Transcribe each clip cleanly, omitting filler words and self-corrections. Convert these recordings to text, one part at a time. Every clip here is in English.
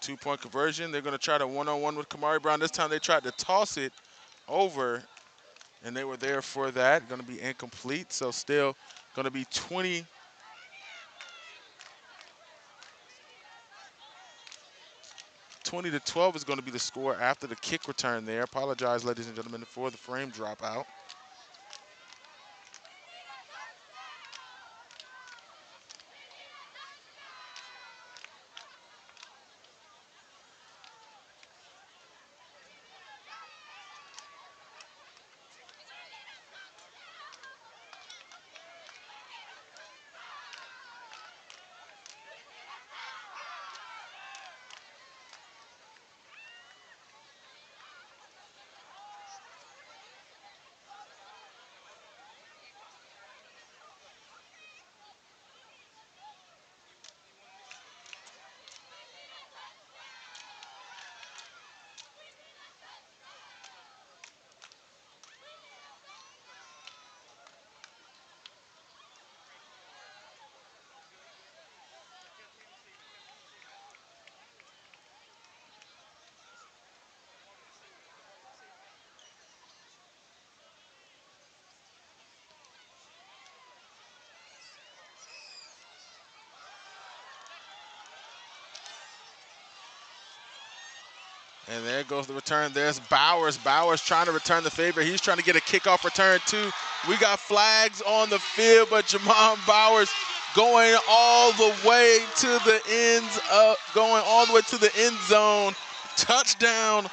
2-point conversion. They're going to try to one-on-one with Kamari Brown. This time they tried to toss it over, and they were there for that. Going to be incomplete, so still going to be 20 to 12 is going to be the score after the kick return there. Apologize, ladies and gentlemen, for the frame dropout. And there goes the return. There's Bowers. Bowers trying to return the favor. He's trying to get a kickoff return too. We got flags on the field, but Jamon Bowers going all the way to the end zone. Touchdown.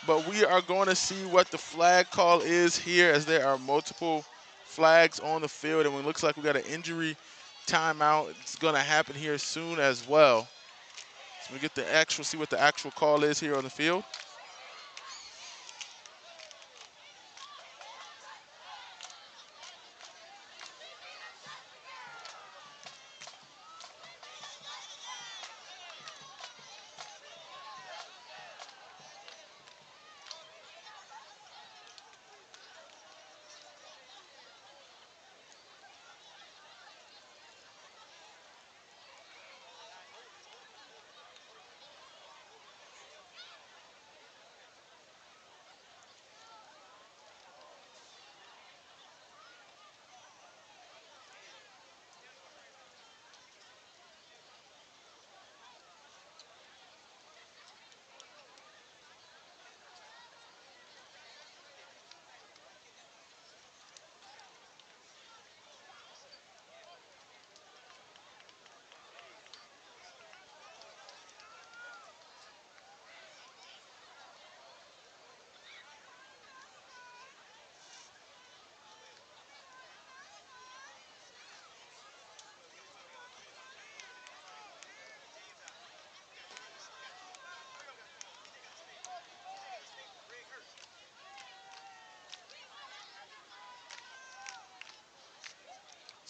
But we are going to see what the flag call is here, as there are multiple flags on the field, and it looks like we got an injury timeout. It's going to happen here soon as well. So we get see what the actual call is here on the field.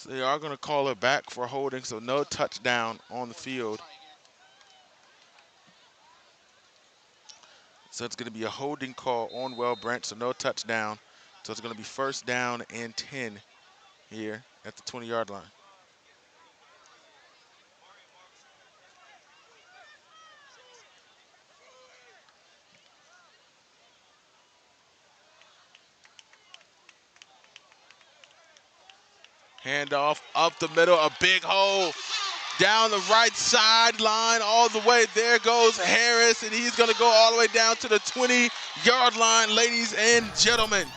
So they are going to call it back for holding, so no touchdown on the field. So it's going to be a holding call on Well Brent, so no touchdown. So it's going to be 1st down and 10 here at the 20-yard line. Handoff up the middle, a big hole down the right sideline all the way. There goes Harris, and he's going to go all the way down to the 20-yard line, ladies and gentlemen.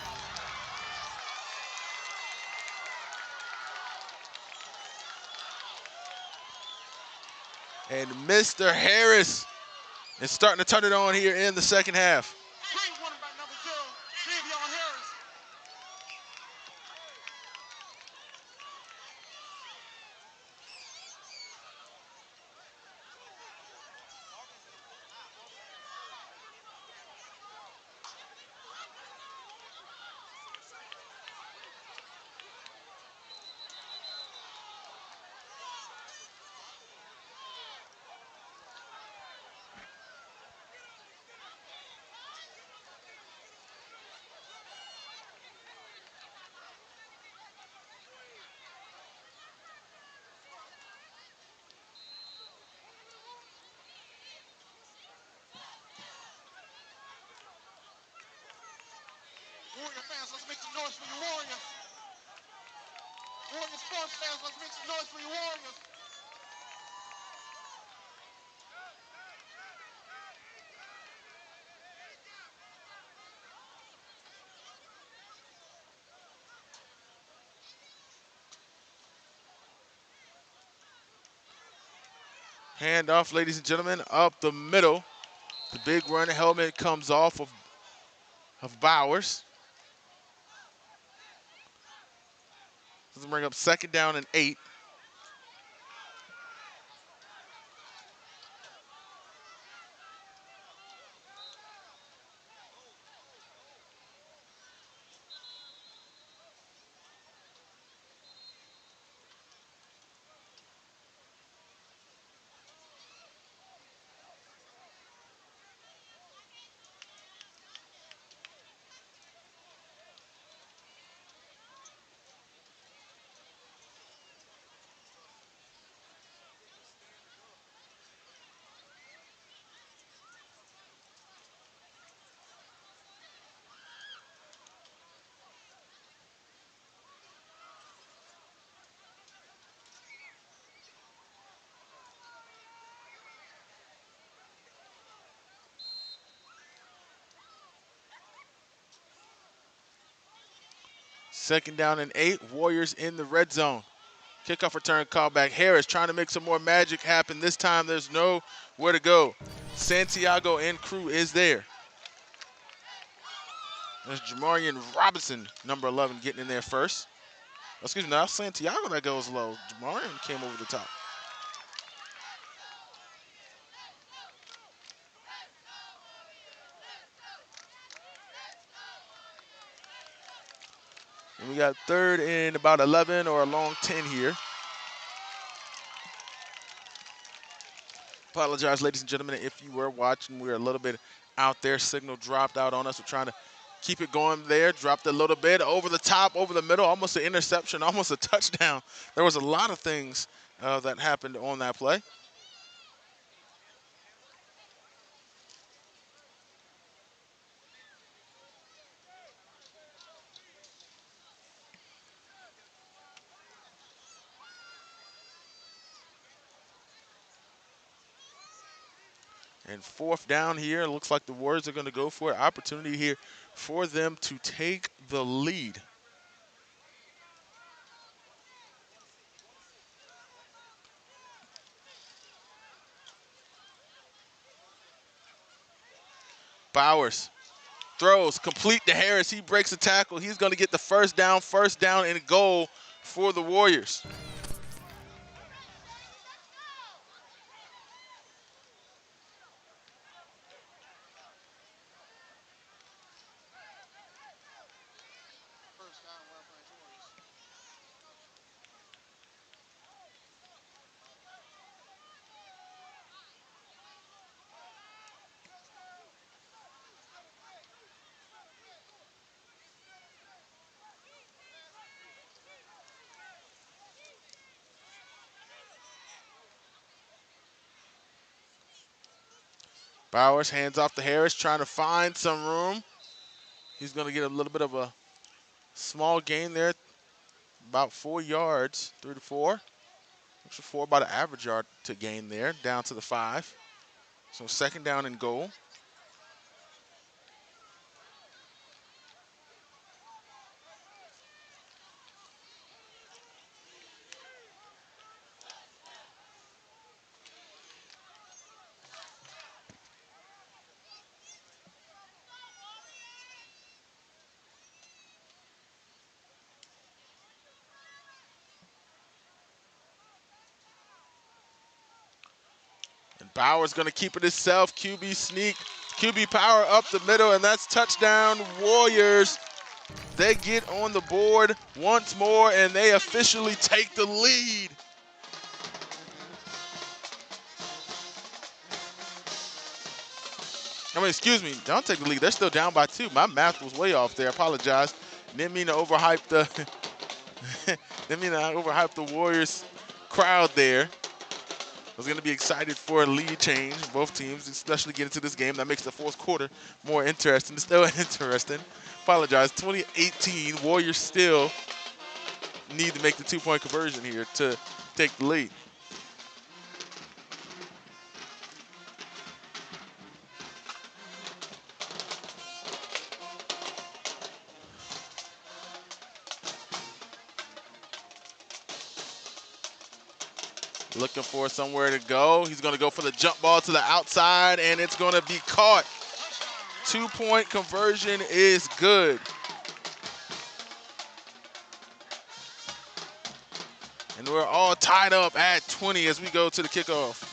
And Mr. Harris is starting to turn it on here in the second half. noise for your Warriors. Warrior sports fans, let's make some noise for your Warriors. Handoff, ladies and gentlemen, up the middle. The big run helmet comes off of Bowers. This will bring up 2nd down and 8. Second down and 8. Warriors in the red zone. Kickoff return callback. Harris trying to make some more magic happen. This time there's nowhere to go. Santiago and crew is there. There's Jamarian Robinson, number 11, getting in there first. Excuse me, now Santiago that goes low. Jamarian came over the top. And we got 3rd and about 11 or a long 10 here. Apologize, ladies and gentlemen, if you were watching. We were a little bit out there. Signal dropped out on us. We're trying to keep it going there. Dropped a little bit over the top, over the middle. Almost an interception, almost a touchdown. There was a lot of things that happened on that play. And 4th down here. It looks like the Warriors are going to go for an opportunity here for them to take the lead. Bowers throws complete to Harris. He breaks the tackle. He's going to get the first down and goal for the Warriors. First down, Wild Branch Warriors. Bowers hands off to Harris, trying to find some room. He's going to get a little bit of a small gain there, about 4 yards, 3 to 4. Extra 4, about an average yard to gain there, down to the 5. So 2nd down and goal. And Bowers going to keep it himself. QB sneak, QB power up the middle, and that's touchdown Warriors. They get on the board once more, and they officially take the lead. I mean, excuse me, don't take the lead. They're still down by 2. My math was way off there. I apologize. Didn't mean to overhype the didn't mean to overhype the Warriors crowd there. was going to be excited for a lead change. Both teams, especially get into this game. That makes the fourth quarter more interesting. It's still interesting. Apologize. 2018, Warriors still need to make the two-point conversion here to take the lead. Looking for somewhere to go. He's going to go for the jump ball to the outside, and it's going to be caught. Two-point conversion is good. And we're all tied up at 20 as we go to the kickoff.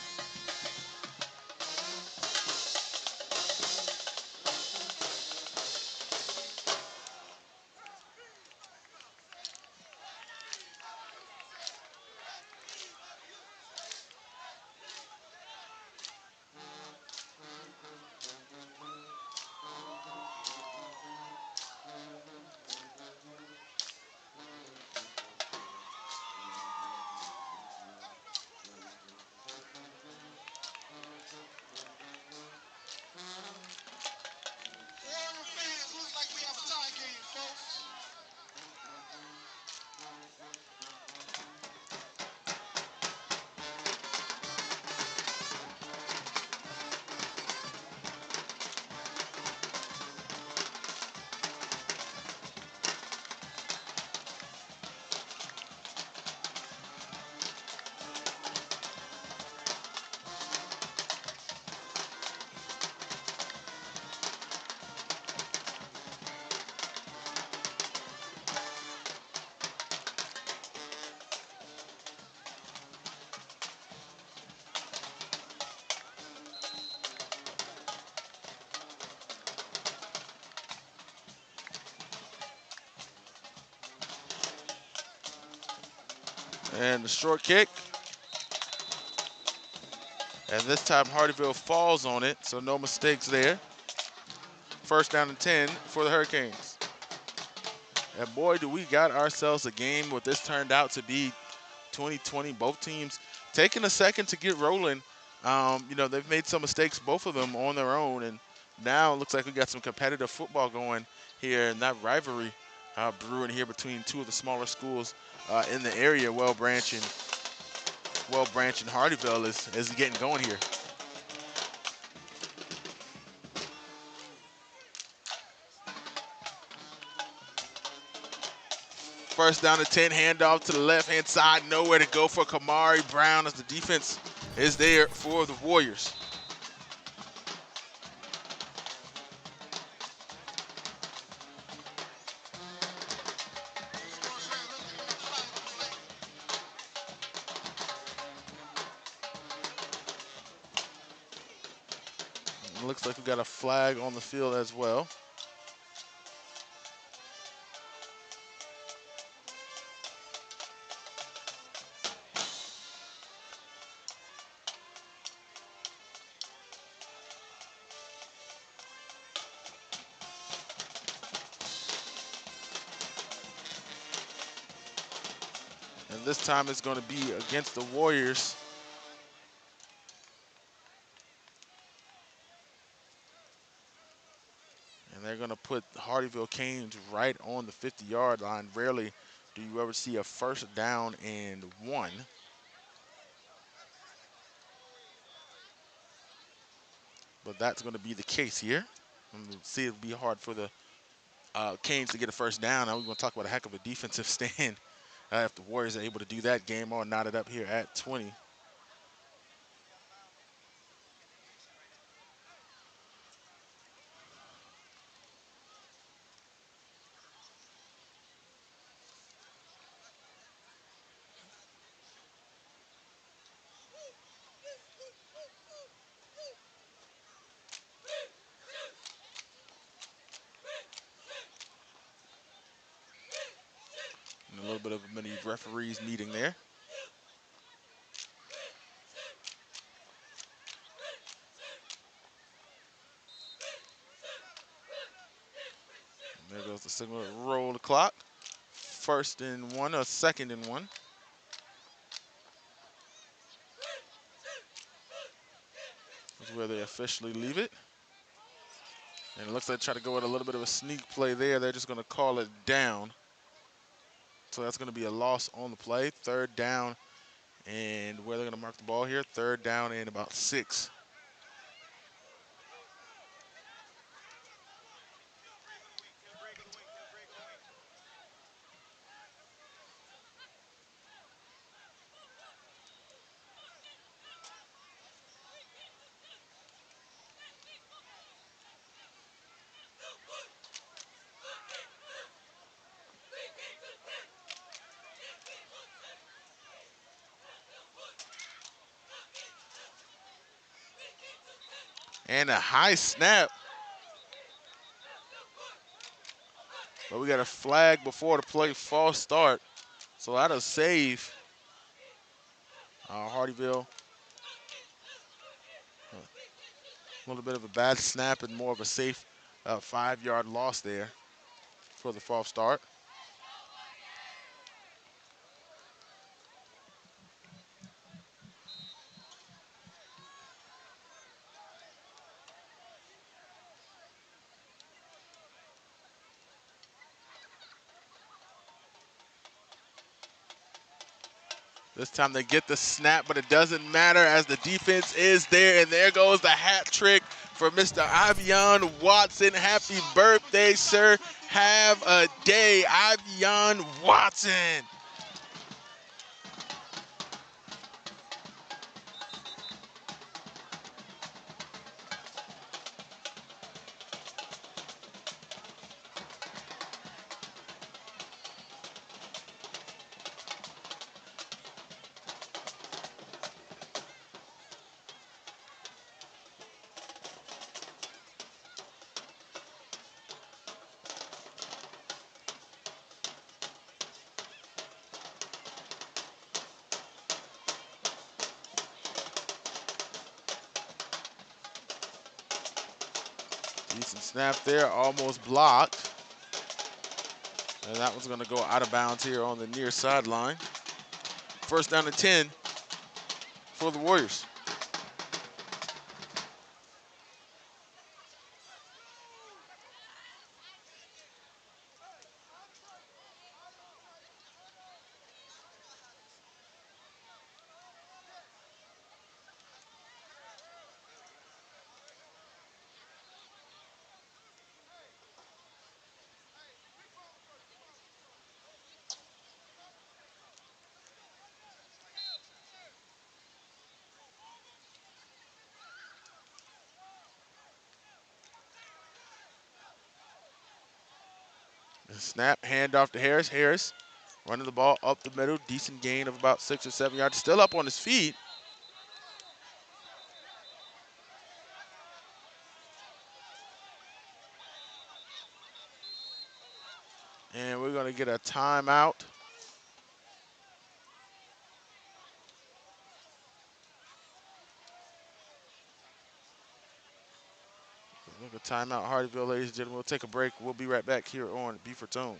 Warrior fans, looks like we have a tie game, folks. And the short kick. And this time Hardeeville falls on it, so no mistakes there. First down and 10 for the Hurricanes. And boy, do we got ourselves a game what this turned out to be 2020. Both teams taking a second to get rolling. They've made some mistakes, both of them on their own. And now it looks like we got some competitive football going here. And that rivalry brewing here between two of the smaller schools in the area, Well Branch and Hardeeville is getting going here. First down and 10, handoff to the left-hand side. Nowhere to go for Kamari Brown as the defense is there for the Warriors. Sports fans, looks like we have a flag on the play. It looks like we got a flag on the field as well. And this time it's going to be against the Warriors. And they're going to put Hardeeville Canes right on the 50-yard line. Rarely do you ever see a first down and 1. But that's going to be the case here. See, it'll be hard for the Canes to get a first down. Now we're going to talk about a heck of a defensive stand if the Warriors are able to do that. Game all knotted up here at 20. And a little bit of a mini referees meeting there. And there goes the signal. Roll the clock. First and 1, or second and 1. where they officially leave it. And it looks like they try to go with a little bit of a sneak play there. They're just going to call it down. So that's going to be a loss on the play. Third down, and where they're going to mark the ball here, third down and about 6. And a high snap. But we got a flag before the play, false start. So that'll save Hardeeville. A little bit of a bad snap and more of a safe 5-yard loss there for the false start. This time they get the snap, but it doesn't matter as the defense is there, and there goes the hat trick for Mr. Avion Watson. Happy birthday, sir. Have a day, Avion Watson. Decent snap there, almost blocked. And that one's going to go out of bounds here on the near sideline. First down and 10 for the Warriors. Snap, handoff to Harris. Harris running the ball up the middle. Decent gain of about 6 or 7 yards. Still up on his feet. And we're going to get a timeout. Look at timeout, Hardeeville, ladies and gentlemen. We'll take a break. We'll be right back here on Beaufort's Own.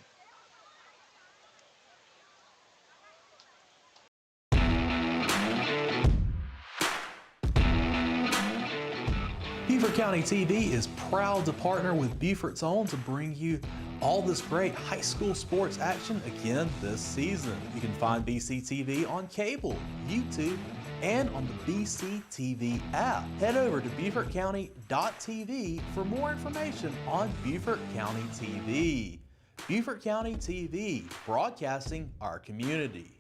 Beaufort County TV is proud to partner with Beaufort's Own to bring you all this great high school sports action again this season. You can find BCTV on cable, YouTube, and on the BCTV app. Head over to BeaufortCounty.tv for more information on Beaufort County TV. Beaufort County TV, broadcasting our community.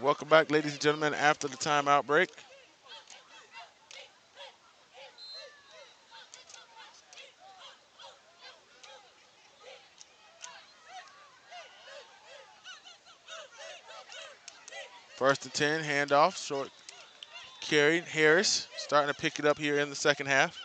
Welcome back, ladies and gentlemen, after the timeout break. First and 10, handoff, short carry. Harris starting to pick it up here in the second half.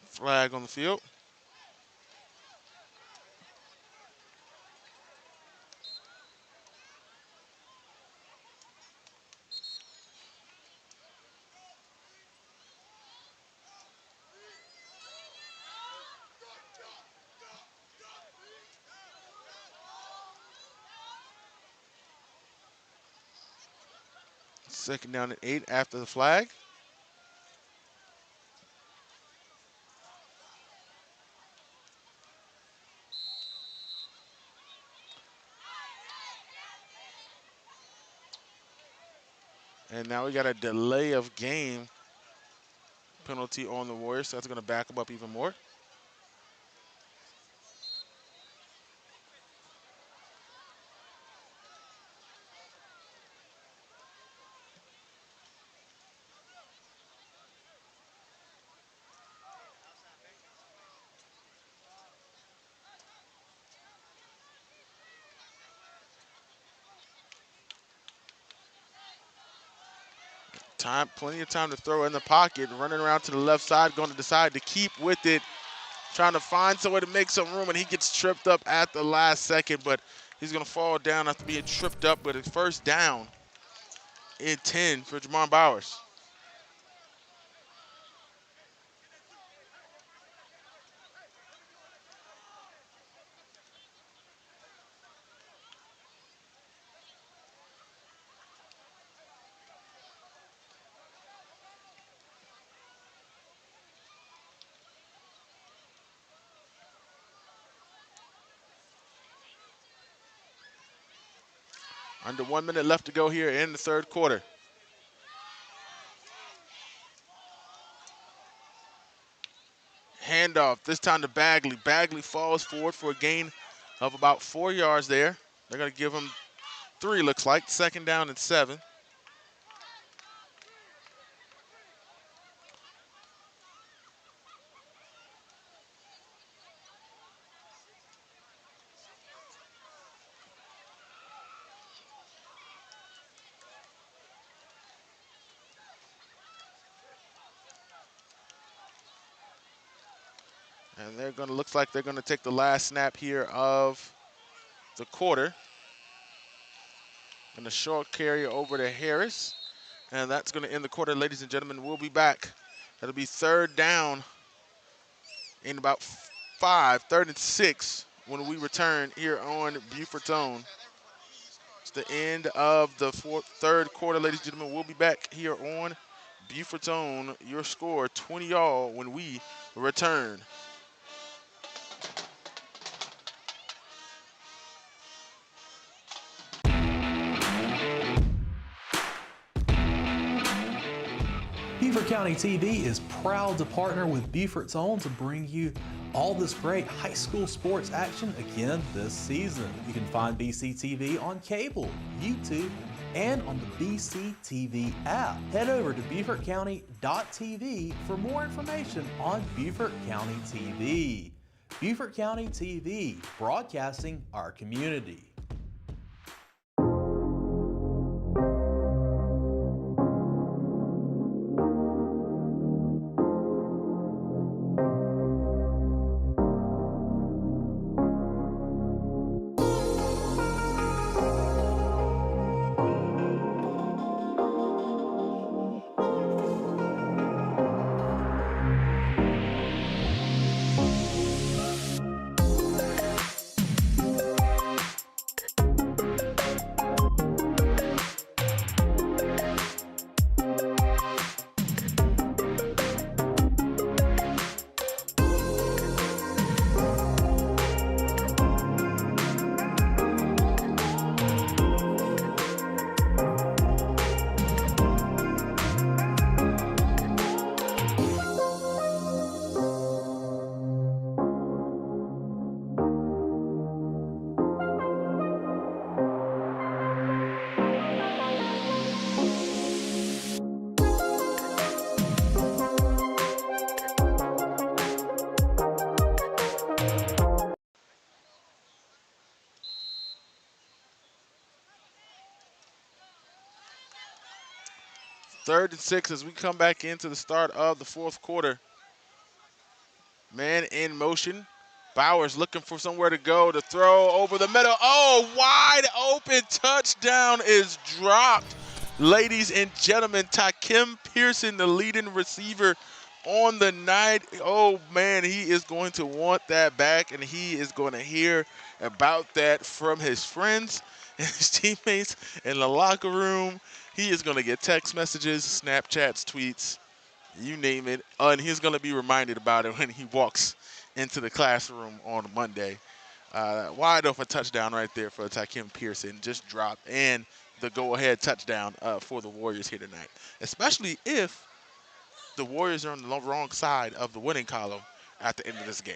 Flag on the field. Second down and 8 after the flag. And now we got a delay of game penalty on the Warriors, so that's going to back them up even more. Plenty of time to throw in the pocket, running around to the left side, going to decide to keep with it, trying to find some way to make some room, and he gets tripped up at the last second, but he's going to fall down after being tripped up. But it's first down and 10 for Jamar Bowers. Under 1 minute left to go here in the third quarter. Handoff, this time to Bagley. Bagley falls forward for a gain of about 4 yards there. They're going to give him 3, looks like. Second down and 7. And they're going to, looks like they're going to take the last snap here of the quarter. And a short carry over to Harris. And that's going to end the quarter, ladies and gentlemen. We'll be back. That'll be third down in about 3rd and 6 when we return here on Beaufort's Own. It's the end of the third quarter, ladies and gentlemen. We'll be back here on Beaufort's Own. Your score 20-all when we return. Beaufort County TV is proud to partner with Beaufort's Own to bring you all this great high school sports action again this season. You can find BCTV on cable, YouTube, and on the BCTV app. Head over to BeaufortCounty.tv for more information on Beaufort County TV. Beaufort County TV, broadcasting our community. 3rd and 6 as we come back into the start of the 4th quarter. Man in motion. Bowers looking for somewhere to go to throw over the middle. Oh, wide open touchdown is dropped. Ladies and gentlemen, Takim Pearson, the leading receiver on the night. Oh, man, he is going to want that back, and he is going to hear about that from his friends and his teammates in the locker room. He is going to get text messages, Snapchats, tweets, you name it, and he's going to be reminded about it when he walks into the classroom on Monday. Wide open touchdown right there for Takim Pearson, just dropped, and the go-ahead touchdown for the Warriors here tonight, especially if the Warriors are on the wrong side of the winning column at the end of this game.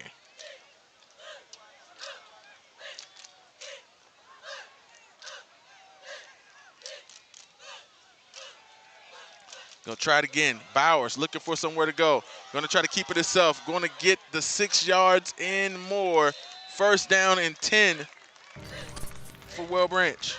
Gonna try it again. Bowers looking for somewhere to go. Gonna try to keep it himself. Gonna get the 6 yards and more. 1st down and 10 for Well Branch.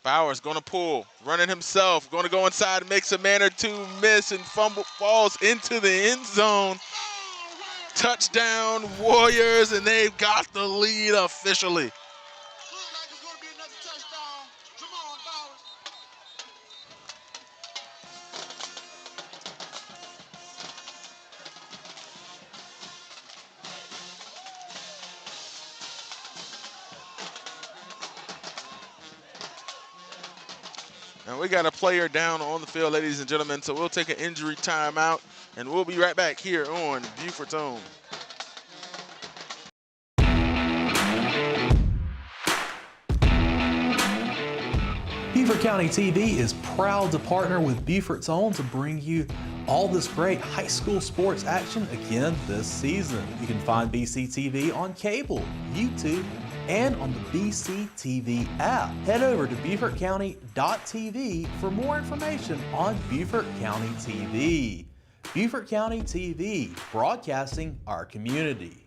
Bowers gonna pull, running himself, gonna go inside, makes a man or two miss and falls into the end zone. Touchdown Warriors, and they've got the lead officially. Looks like it's going to be another touchdown. Jamon Bowers. And we got a player down on the field, ladies and gentlemen, so we'll take an injury timeout, and we'll be right back here on Beaufort's Own. Beaufort County TV is proud to partner with Beaufort's Own to bring you all this great high school sports action again this season. You can find BCTV on cable, YouTube, and on the BCTV app. Head over to BeaufortCounty.tv for more information on Beaufort County TV. Beaufort County TV, broadcasting our community.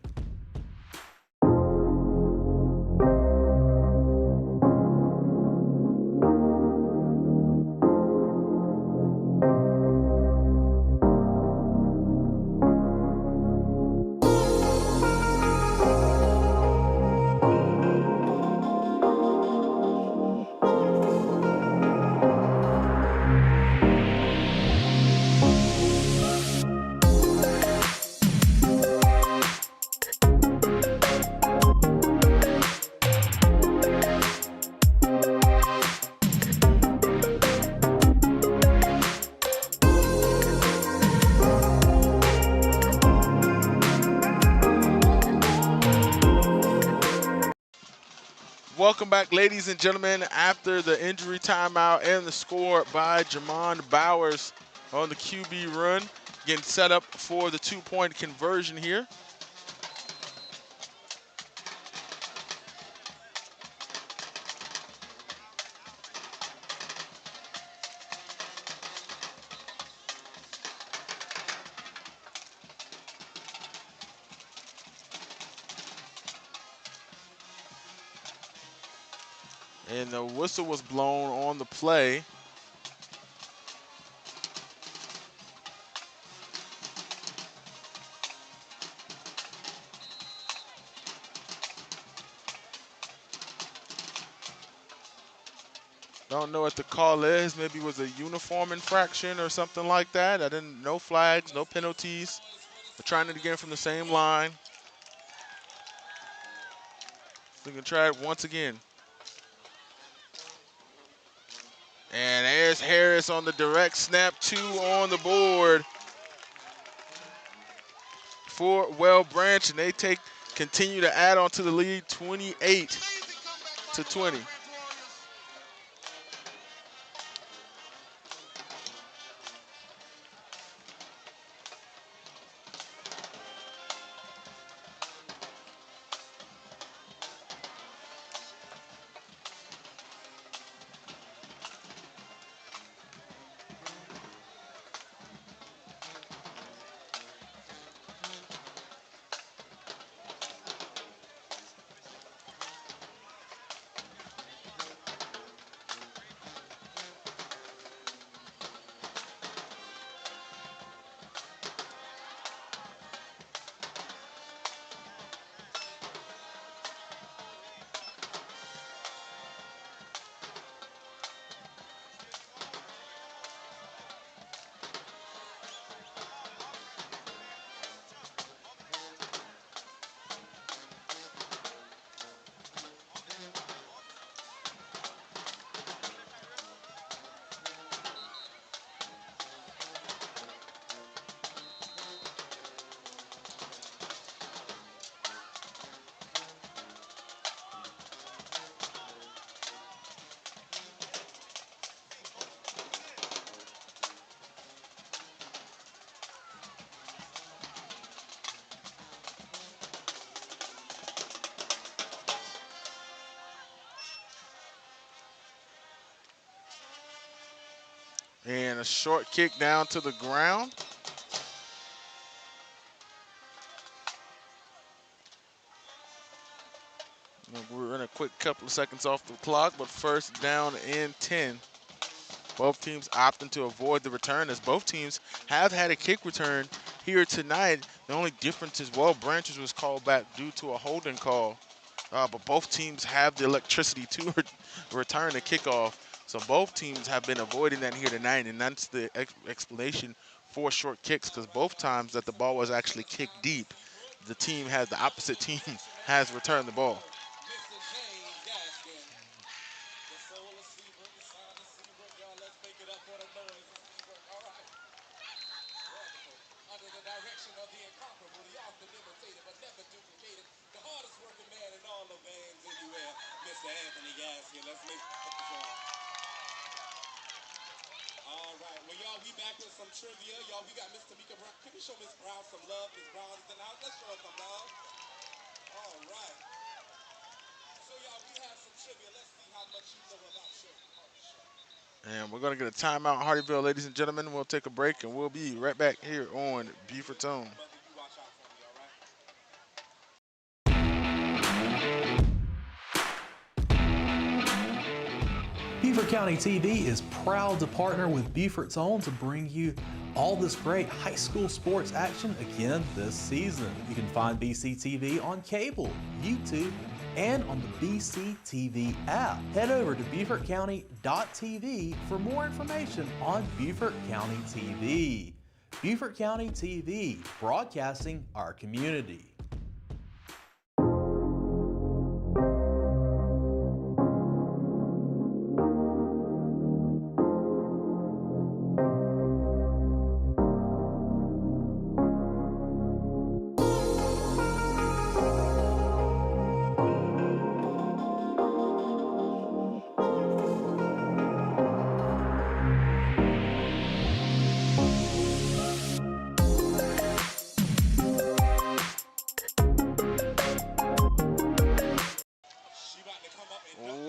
Welcome back, ladies and gentlemen, after the injury timeout and the score by Jamon Bowers on the QB run. Getting set up for the 2-point conversion here. And the whistle was blown on the play. Don't know what the call is. Maybe it was a uniform infraction or something like that. I didn't. No flags, no penalties. We're trying it again from the same line. We can try it once again. And there's Harris on the direct snap, 2 on the board for Well Branch, and they continue to add on to the lead, 28 to 20. And a short kick down to the ground. We're in a quick couple of seconds off the clock, but first down and 10. Both teams opting to avoid the return as both teams have had a kick return here tonight. The only difference is, well, Branches was called back due to a holding call. But both teams have the electricity to return the kickoff. So both teams have been avoiding that here tonight, and that's the explanation for short kicks, because both times that the ball was actually kicked deep, the opposite team has returned the ball. And we're going to get a timeout, Hardeeville, ladies and gentlemen. We'll take a break, and we'll be right back here on Beaufort's Own. Beaufort County TV is proud to partner with Beaufort's Own to bring you all this great high school sports action again this season. You can find BCTV on cable, YouTube, and on the BCTV app. Head over to BeaufortCounty.tv for more information on Beaufort County TV. Beaufort County TV, broadcasting our community.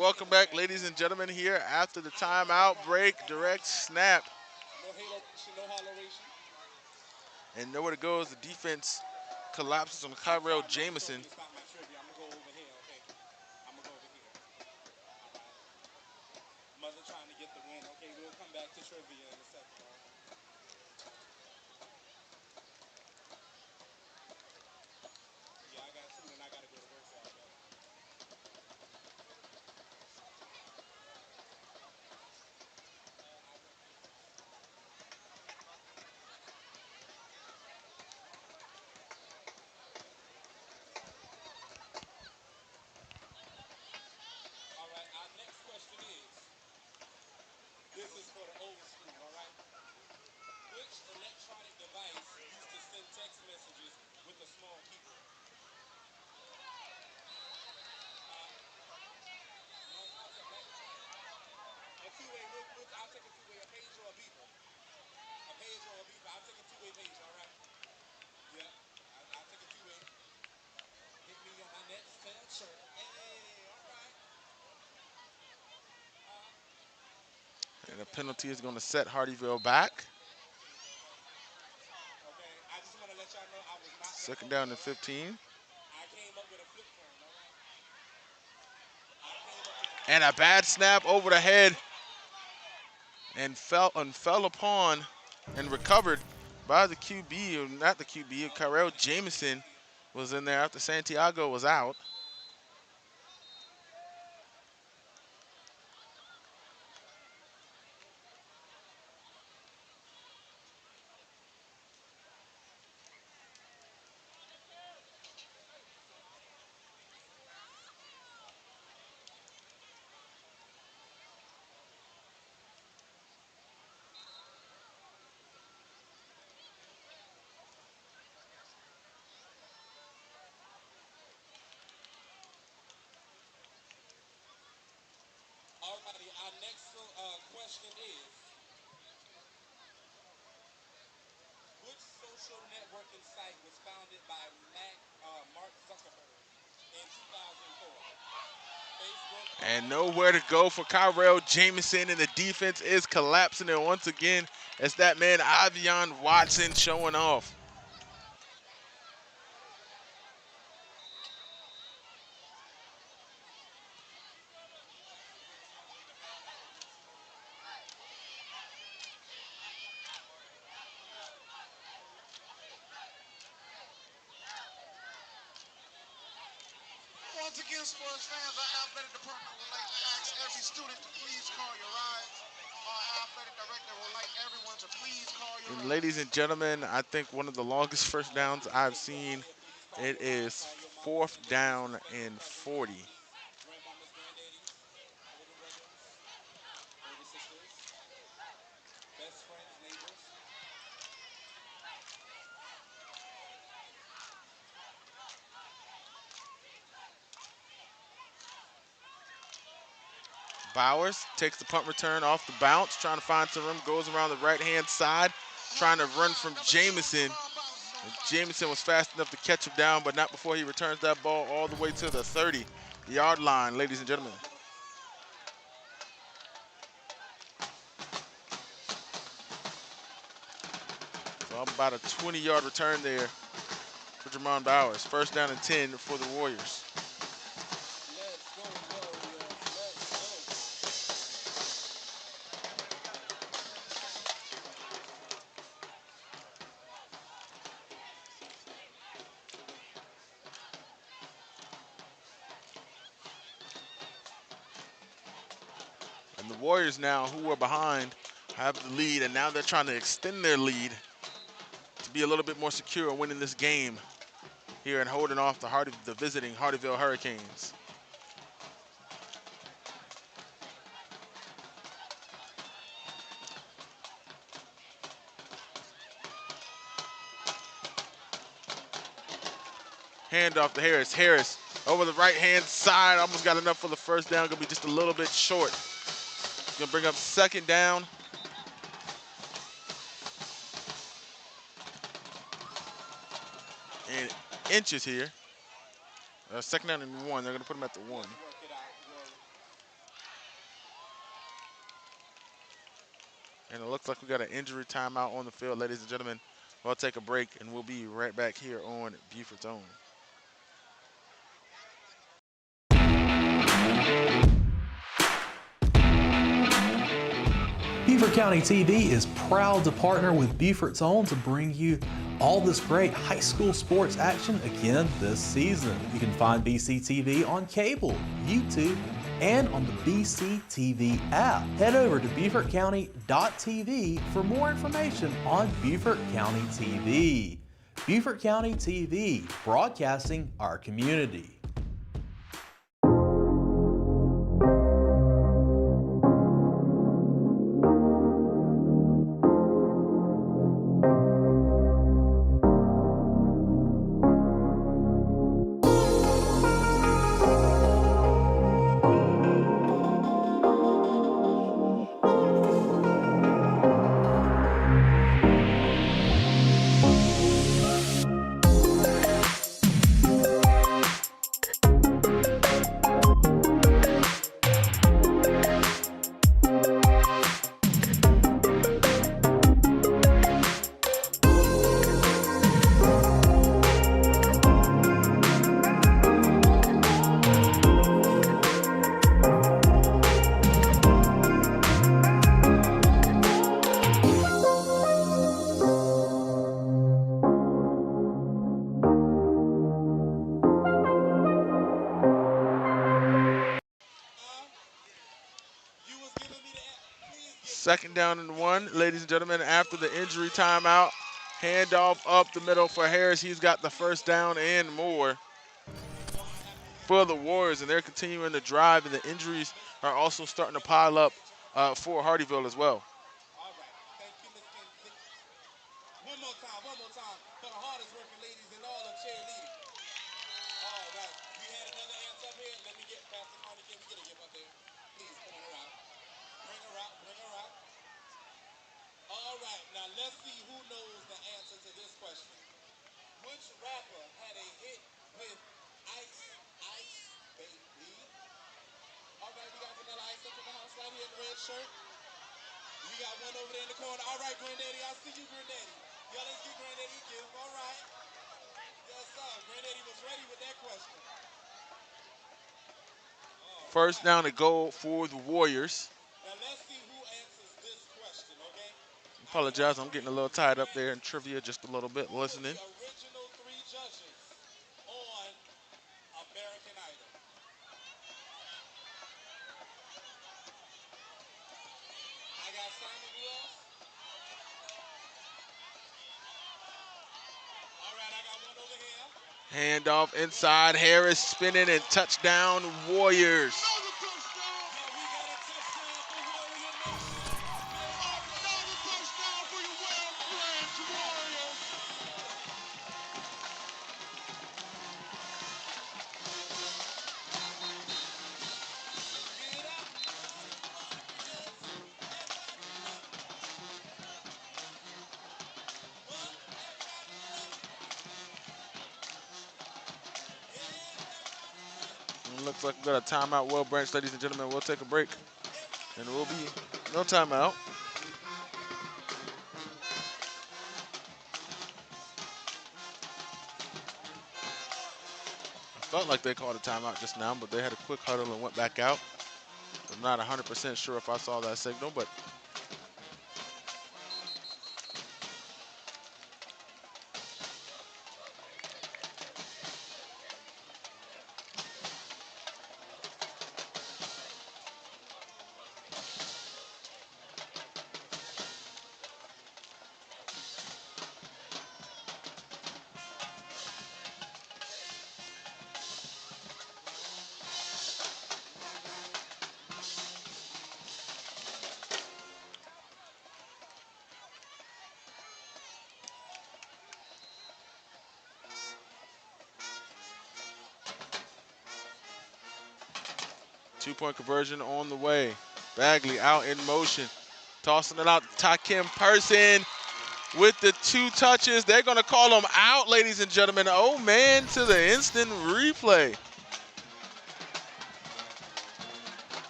Welcome back, ladies and gentlemen, here after the timeout break. Direct snap. And nowhere to go as the defense collapses on Kyrell Jamison. And a penalty is going to set Hardeeville back. Second down and 15. And a bad snap over the head and fell upon and recovered by the QB, or not the QB, Kyrell Jamison was in there after Santiago was out. And nowhere to go for Kyrell Jamison, and the defense is collapsing. And once again, it's that man, Avion Watson, showing off. Once again, sports fans, our athletic department would like to ask every student to please call your rides. Our athletic director would like everyone to please call your And rides. ladies and gentlemen, I think one of the longest first downs I've seen. It is 4th down and 40. Bowers takes the punt return off the bounce, trying to find some room, goes around the right-hand side, trying to run from Jamison. And Jamison was fast enough to catch him down, but not before he returns that ball all the way to the 30-yard line, ladies and gentlemen. So about a 20-yard return there for Jamon Bowers. 1st down and 10 for the Warriors. And the Warriors now, who are behind, have the lead, and now they're trying to extend their lead to be a little bit more secure in winning this game here and holding off the visiting Hardeeville Hurricanes. Hand off to Harris. Harris over the right-hand side, almost got enough for the 1st down, gonna be just a little bit short. Gonna bring up 2nd down. And inches here. 2nd down and 1, they're gonna put him at the 1. And it looks like we got an injury timeout on the field, ladies and gentlemen. We'll take a break, and we'll be right back here on Beaufort's Own. Beaufort County TV is proud to partner with Beaufort's Own to bring you all this great high school sports action again this season. You can find BCTV on cable, YouTube, and on the BCTV app. Head over to BeaufortCounty.tv for more information on Beaufort County TV. Beaufort County TV, broadcasting our community. Second down and 1, ladies and gentlemen, after the injury timeout. Handoff up the middle for Harris. He's got the 1st down and more for the Warriors, and they're continuing to drive, and the injuries are also starting to pile up for Hardeeville as well. shirt. We got one over there in the corner. All right, Granddaddy, I see you, Granddaddy. Yeah, let's get Granddaddy a gift. All right. Yes, sir. Granddaddy was ready with that question. All First right. down to goal for the Warriors. Now let's see who answers this question, okay? Out of the Apologize, I'm getting three a little tied up there in candidates, trivia just a little bit who were the listening. original three judges on American Idol? I got Simon. Who else? All right, I got one over here. Handoff inside, Harris spinning and touchdown Warriors. Another touchdown. Yeah, we got a touchdown for Warrior Nation. Another touchdown for your well-played Warriors. Get up. It looks like we got a timeout. Well, Branch, ladies and gentlemen, we'll take a break. And we'll be no timeout. I felt like they called a timeout just now, but they had a quick huddle and went back out. I'm not 100% sure if I saw that signal, but two-point conversion on the way. Bagley out in motion. Tossing it out to Takim Person with the 2 touches. They're going to call him out, ladies and gentlemen. Oh, man, to the instant replay.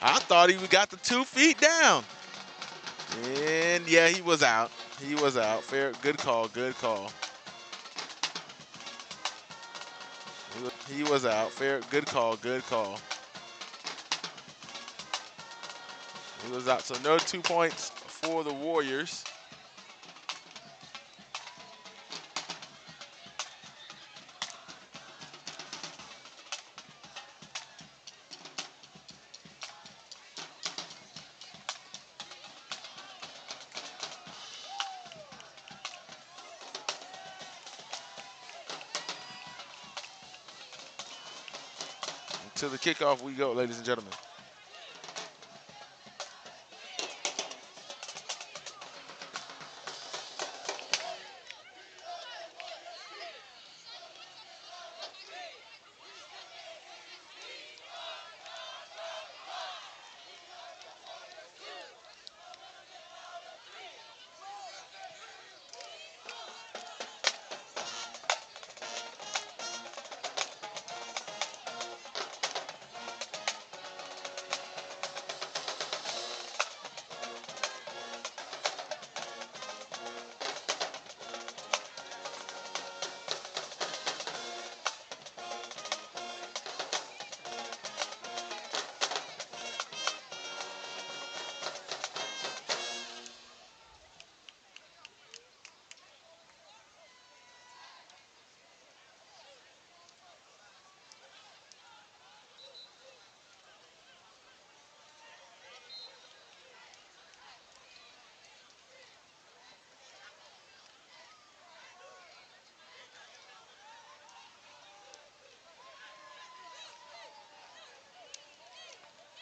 I thought he got the 2 feet down. And, yeah, he was out. He was out. Fair, good call, good call. He was out. Fair, good call, good call. He was out, so no 2 points for the Warriors. To the kickoff we go, ladies and gentlemen.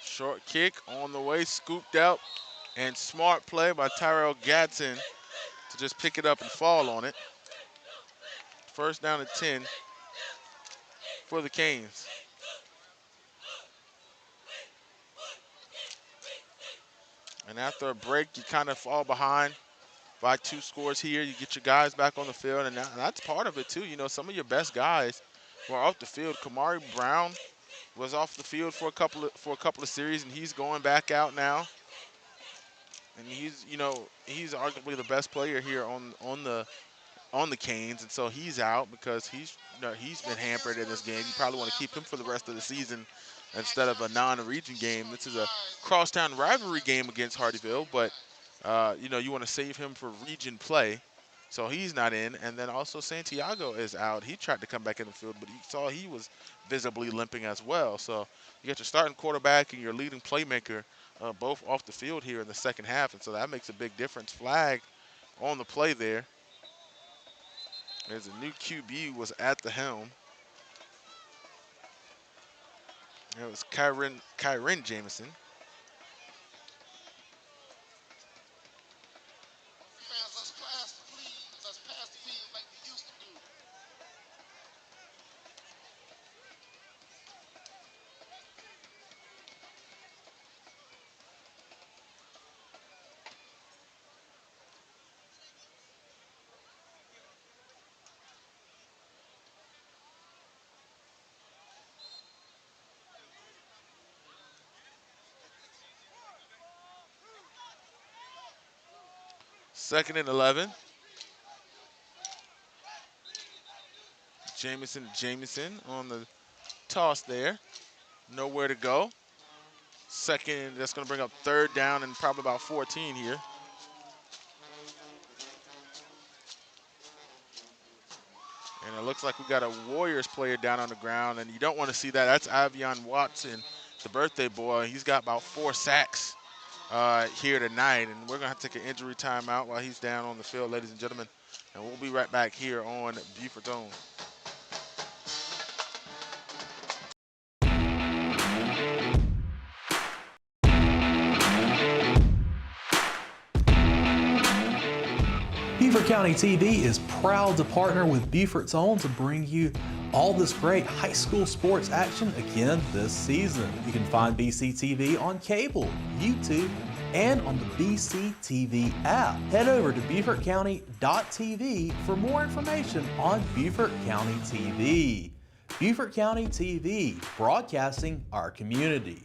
Short kick on the way, scooped out, and smart play by Tyrell Gadsden to just pick it up and fall on it. First down and 10 for the Canes. And after a break, you kind of fall behind by 2 scores here. You get your guys back on the field, and that's part of it too. You know, some of your best guys were off the field. Kamari Brown was off the field for a couple of series, and he's going back out now. and he's arguably the best player here on the Canes, and so he's out because he's been hampered in this game. You probably want to keep him for the rest of the season instead of a non-region game. This is a crosstown rivalry game against Hardeeville, but you want to save him for region play, so he's not in. And then also Santiago is out. He tried to come back in the field, but you saw he was visibly limping as well. So you got your starting quarterback and your leading playmaker both off the field here in the second half, and so that makes a big difference. Flag on the play there. There's a new QB was at the helm. It was Kyron Jameson. Fans, let's pass the please. Let's pass the field like we used to do. Second and 11. Jameson on the toss there. Nowhere to go. Second, that's going to bring up third down and probably about 14 here. And it looks like we got a Warriors player down on the ground, and you don't want to see that. That's Avion Watson, the birthday boy. He's got about 4 sacks here tonight, and we're going to have to take an injury timeout while he's down on the field, ladies and gentlemen. And we'll be right back here on Beaufort's Own. Beaufort County TV is proud to partner with Beaufort's Own to bring you all this great high school sports action again this season. You can find BCTV on cable, YouTube, and on the BCTV app. Head over to BeaufortCounty.tv for more information on Beaufort County TV. Beaufort County TV, broadcasting our community.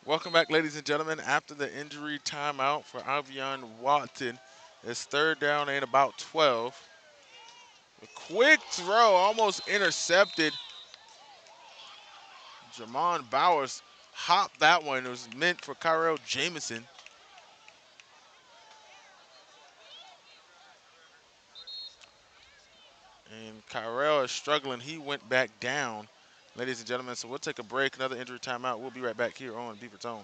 Welcome back, ladies and gentlemen. After the injury timeout for Avion Watson, it's third down and about 12. A quick throw, almost intercepted. Jamon Bowers hopped that one. It was meant for Kyrell Jameson. And Kyrell is struggling. He went back down, ladies and gentlemen. So we'll take a break, another injury timeout. We'll be right back here on Beaufort's Own.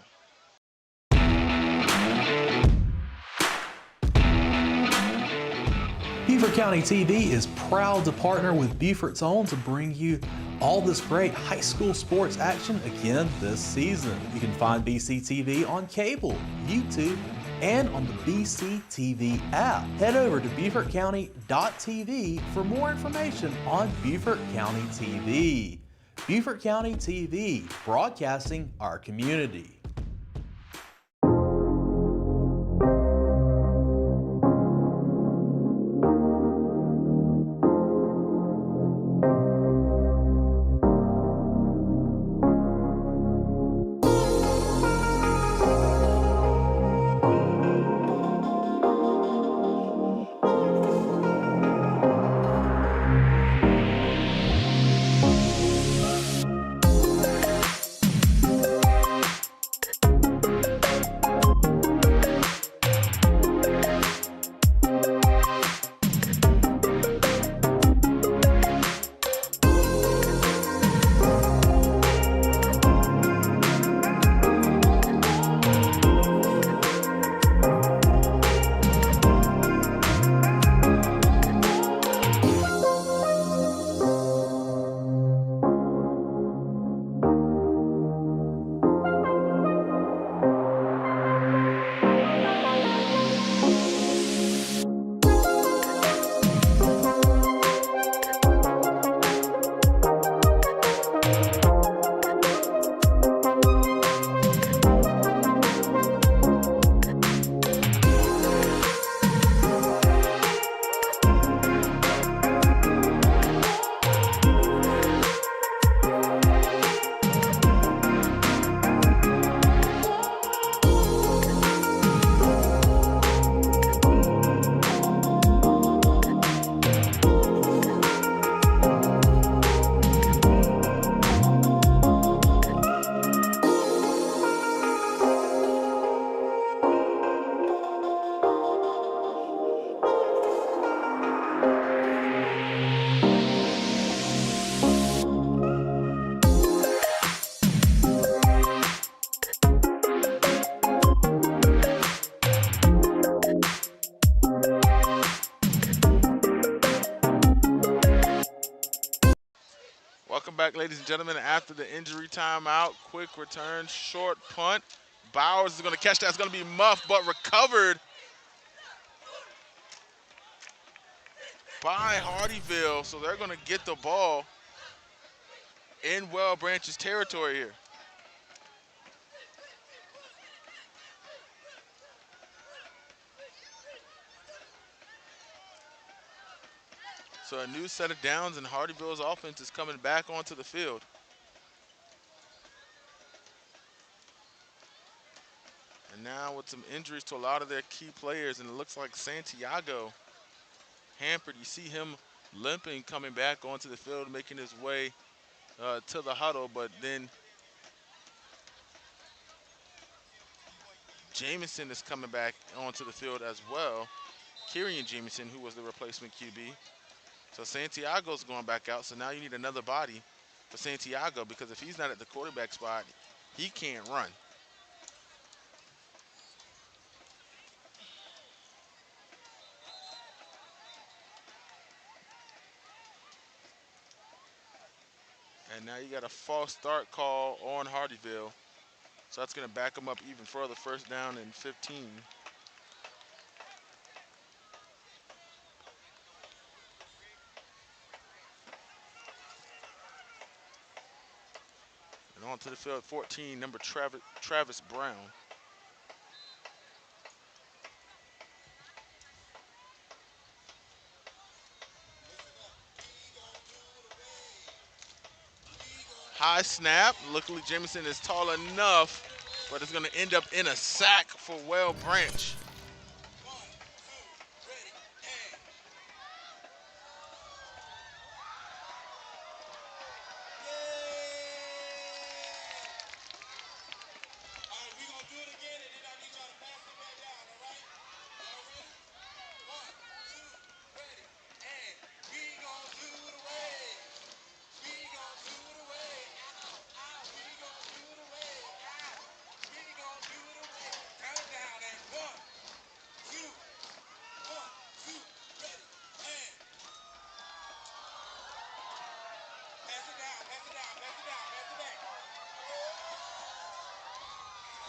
Beaufort County TV is proud to partner with Beaufort's Own to bring you all this great high school sports action again this season. You can find BCTV on cable, YouTube, and on the BCTV app. Head over to BeaufortCounty.tv for more information on Beaufort County TV. Beaufort County TV, broadcasting our community. back, ladies and gentlemen, after the injury timeout. Quick return, short punt. Bowers is going to catch that. It's going to be muffed, but recovered by Hardeeville. So they're going to get the ball in Well Branch's territory here. So a new set of downs, and Hardeeville's offense is coming back onto the field. And now with some injuries to a lot of their key players, and it looks like Santiago hampered. You see him limping coming back onto the field, making his way to the huddle, but then Jamison is coming back onto the field as well. Kyrian Jamison, who was the replacement QB. So Santiago's going back out, so now you need another body for Santiago, because if he's not at the quarterback spot, he can't run. And now you got a false start call on Hardeeville. So that's going to back them up even further. First down and 15. And on to the field, 14, number Travis Brown. High snap. Luckily, Jamison is tall enough, but it's going to end up in a sack for Well Branch.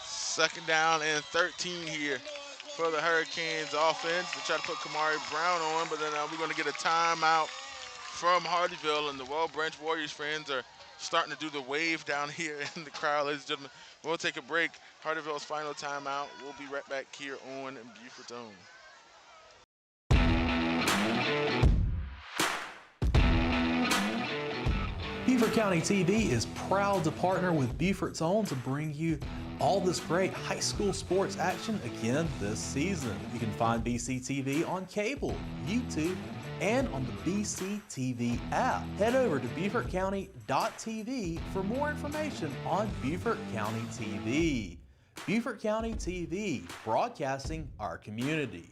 Second down and 13 here for the Hurricanes offense. They try to put Kamari Brown on, but then we're going to get a timeout from Hardeeville, and the Well Branch Warriors fans are starting to do the wave down here in the crowd, ladies and gentlemen. We'll take a break. Hardeeville's final timeout. We'll be right back here on Beaufort's Own. Beaufort County TV is proud to partner with Beaufort's Own to bring you all this great high school sports action again this season. You can find BCTV on cable, YouTube, and on the BCTV app. Head over to BeaufortCounty.tv for more information on Beaufort County TV. Beaufort County TV, broadcasting our community.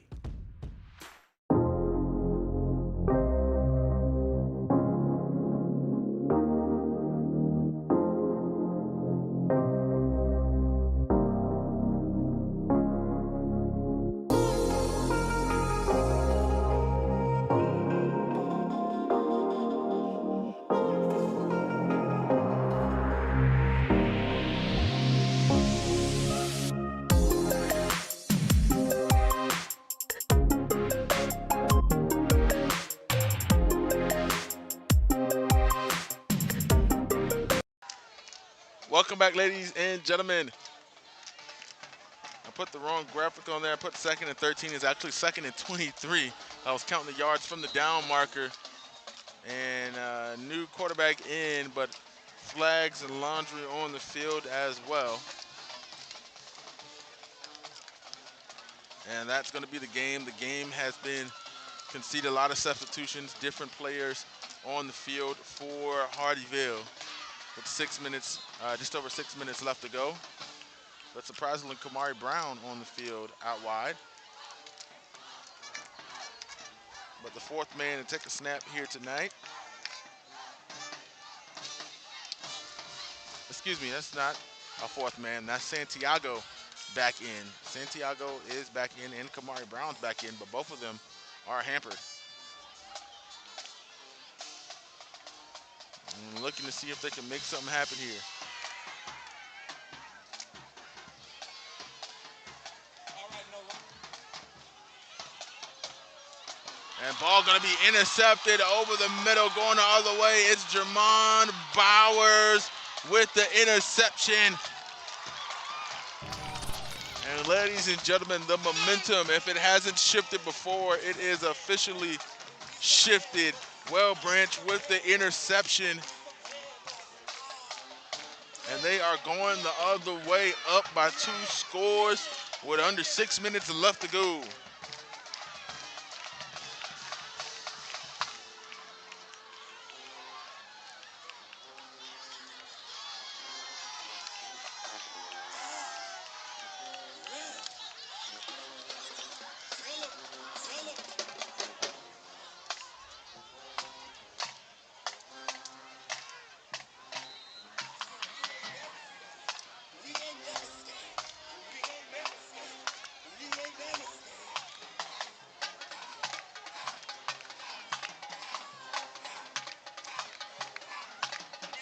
Welcome back, ladies and gentlemen. I put the wrong graphic on there. I put second and 13. It's actually second and 23. I was counting the yards from the down marker. And new quarterback in, but flags and laundry on the field as well. And that's going to be the game. The game has been conceded a lot of substitutions, different players on the field for Hardeeville. With 6 minutes, just over 6 minutes left to go. But surprisingly, Kamari Brown on the field out wide. But the fourth man to take a snap here tonight. Excuse me, that's not a fourth man. That's Santiago back in. Santiago is back in and Kamari Brown's back in, but both of them are hampered. And looking to see if they can make something happen here. And ball going to be intercepted over the middle, going the other way. It's Jermon Bowers with the interception. And ladies and gentlemen, the momentum, if it hasn't shifted before, it is officially shifted. Well, Branch with the interception. And they are going the other way, up by 2 scores with under 6 minutes left to go.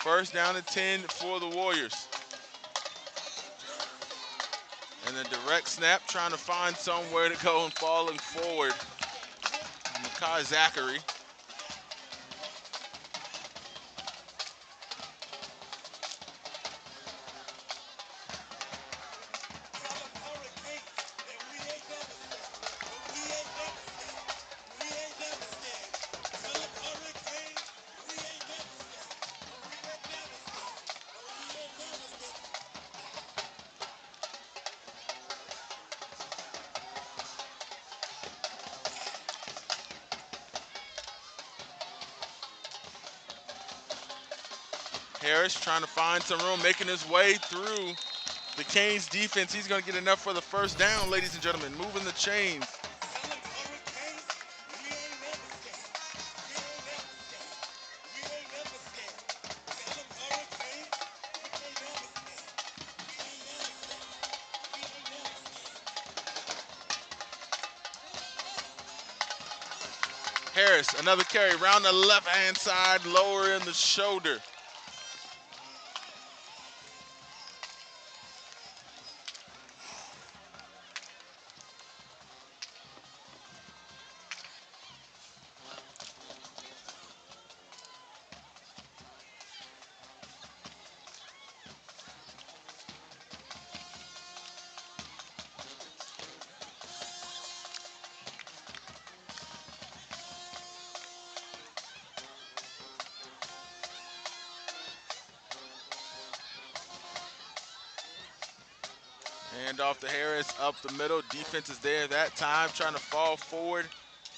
First down and 10 for the Warriors. And a direct snap, trying to find somewhere to go and falling forward. Makai Zachary. Harris trying to find some room, making his way through the Canes defense. He's going to get enough for the first down, ladies and gentlemen. Moving the chains. Harris, another carry around the left-hand side, lower in the shoulder. Hand off to Harris up the middle. Defense is there that time, trying to fall forward.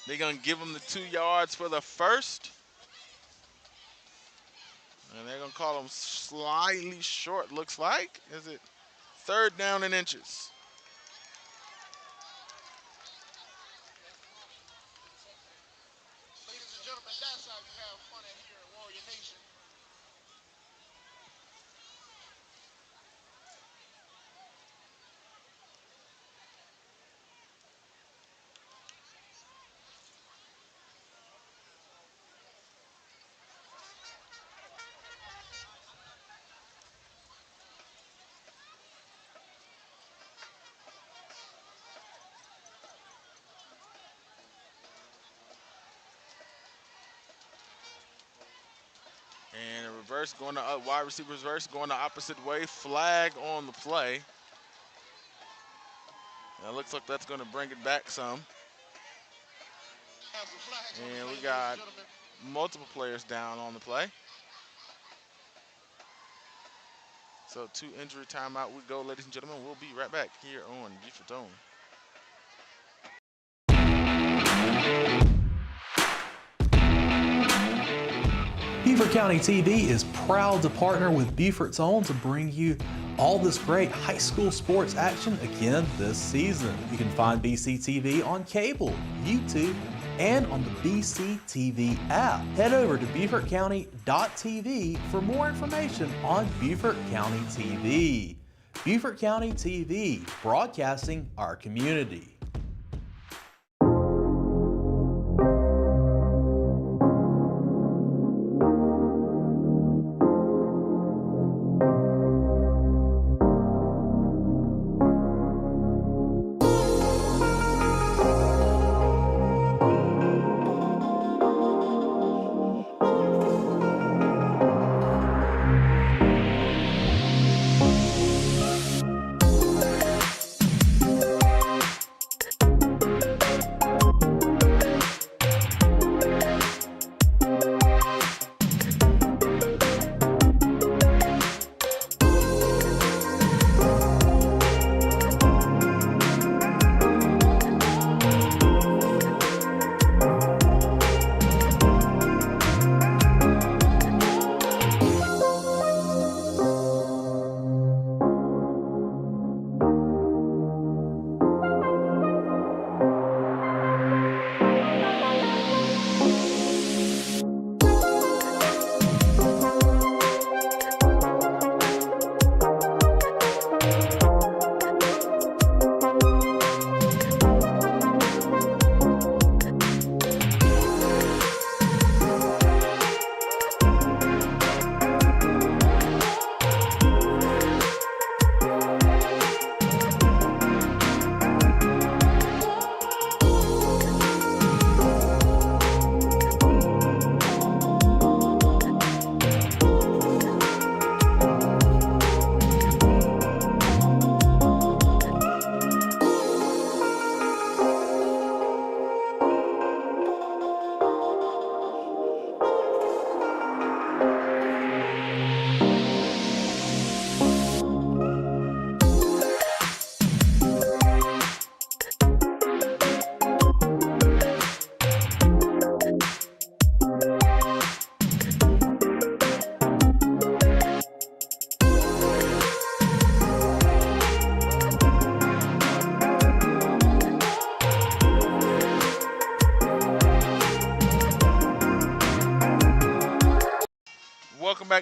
They're going to give him the 2 yards for the first. And they're going to call him slightly short, looks like. Is it 3rd down and inches? Ladies and gentlemen, that's how you have fun at here at Warrior Nation. And a reverse going to wide receiver reverse going the opposite way. Flag on the play. And it looks like that's going to bring it back some. And we got multiple players down on the play. So 2 injury timeout we go, ladies and gentlemen. We'll be right back here on Beaufort Zone. Beaufort County TV is proud to partner with Beaufort's Own to bring you all this great high school sports action again this season. You can find BCTV on cable, YouTube, and on the BCTV app. Head over to BeaufortCounty.tv for more information on Beaufort County TV. Beaufort County TV, broadcasting our community.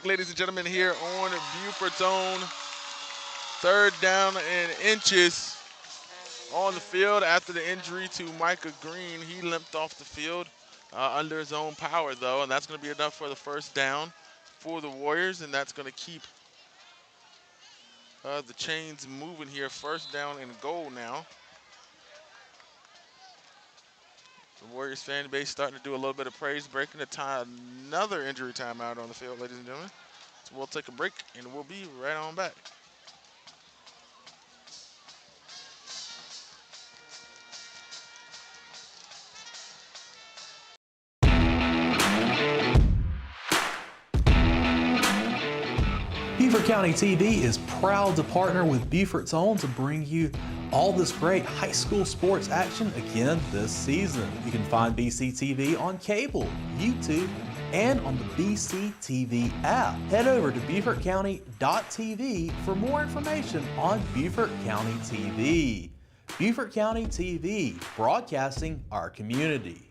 back, ladies and gentlemen, here on Beaufort's own 3rd down and inches on the field after the injury to Micah Green. He limped off the field under his own power, though, and that's going to be enough for the 1st down for the Warriors, and that's going to keep the chains moving here. 1st down and goal now. The Warriors fan base starting to do a little bit of praise, breaking the time. Another injury timeout on the field, ladies and gentlemen. So we'll take a break, and we'll be right on back. Beaufort County TV is proud to partner with Beaufort's Own to bring you all this great high school sports action again this season. You can find BCTV on cable, YouTube, and on the BCTV app. Head over to BeaufortCounty.tv for more information on Beaufort County TV. Beaufort County TV, broadcasting our community.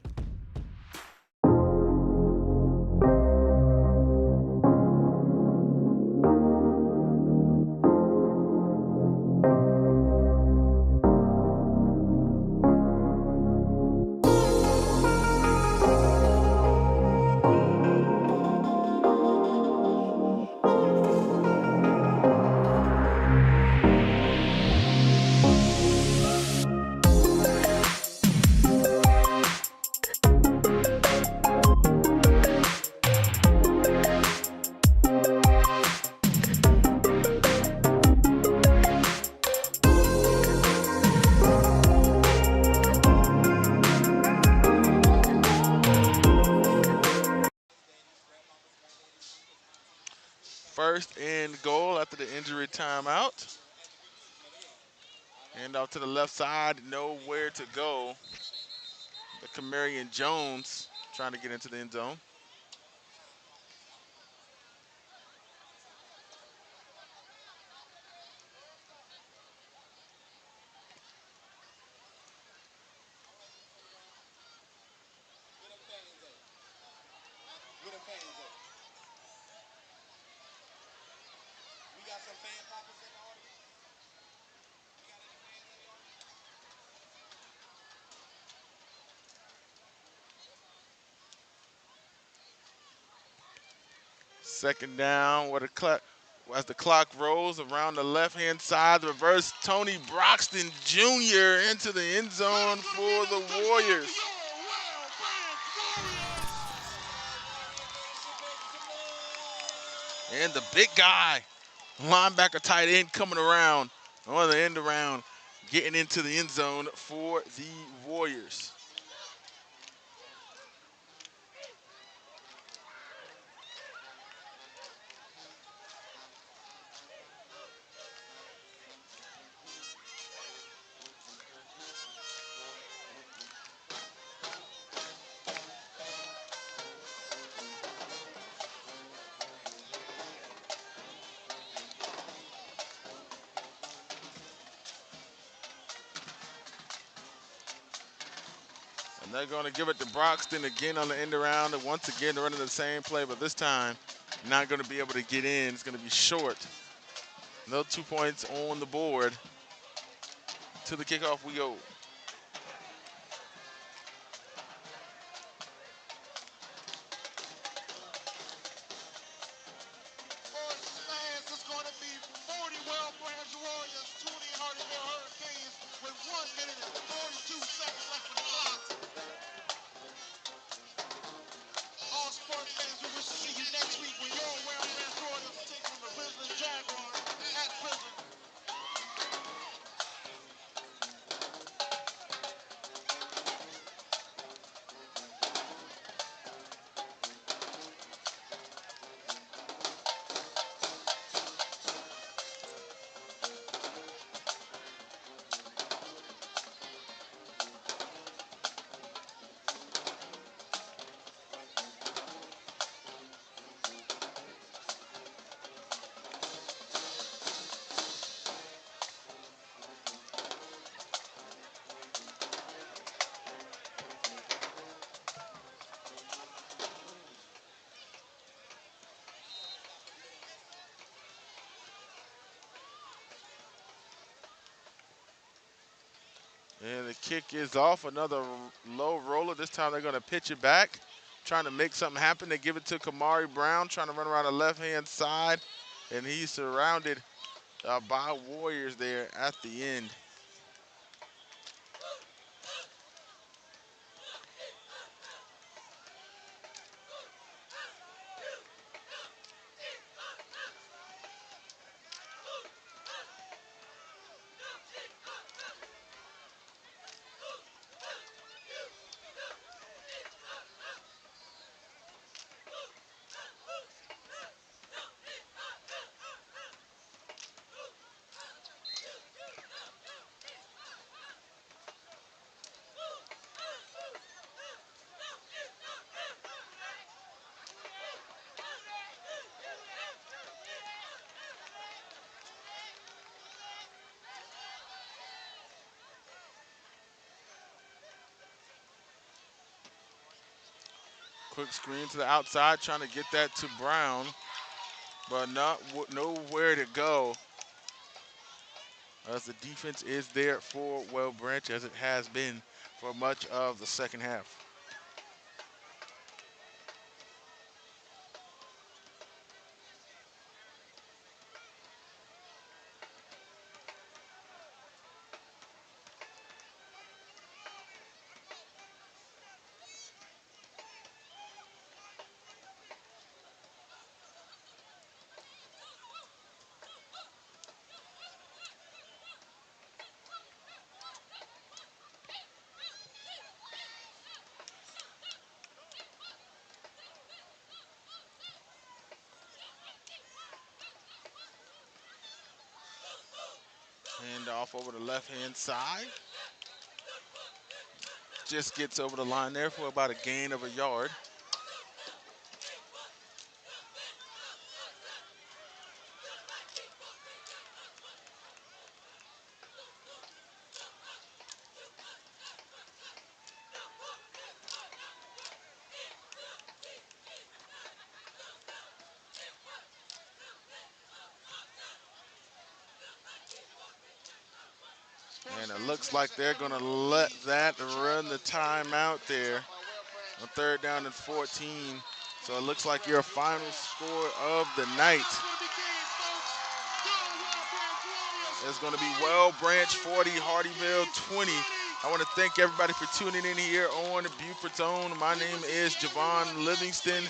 First and goal after the injury timeout. Hand off to the left side, nowhere to go. The Camarion Jones trying to get into the end zone. Where the fans at? We got some fan poppers in the audience. We got any fans in the audience? 2nd down with a clock. As the clock rolls around the left-hand side, the reverse Tony Broxton Jr. into the end zone for the Warriors. And the big guy, linebacker tight end coming around on the end around, getting into the end zone for the Warriors. And they're going to give it to Broxton again on the end around. And once again, running the same play, but this time not going to be able to get in. It's going to be short. No 2 points on the board. To the kickoff we go. First fans is going to be 40 Well Branch Warriors, 20 Hardeeville Hurricanes with 1 minute and 42 seconds left on the clock. All sports fans, we wish to see you next week when your Well Branch Warriors take on the Prison Jaguars at Prison. And the kick is off. Another low roller. This time they're going to pitch it back, trying to make something happen. They give it to Kamari Brown, trying to run around the left-hand side. And he's surrounded by Warriors there at the end. Quick screen to the outside, trying to get that to Brown, but nowhere to go. As the defense is there for Well Branch, as it has been for much of the second half. Hand off over the left-hand side. Just gets over the line there for about a gain of a yard. And it looks like they're going to let that run the timeout there on 3rd down and 14. So it looks like your final score of the night is going to be Well Branch 40, Hardeeville 20. I want to thank everybody for tuning in here on Beaufort's Own. My name is Javon Livingston.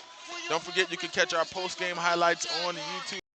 Don't forget you can catch our post-game highlights on YouTube.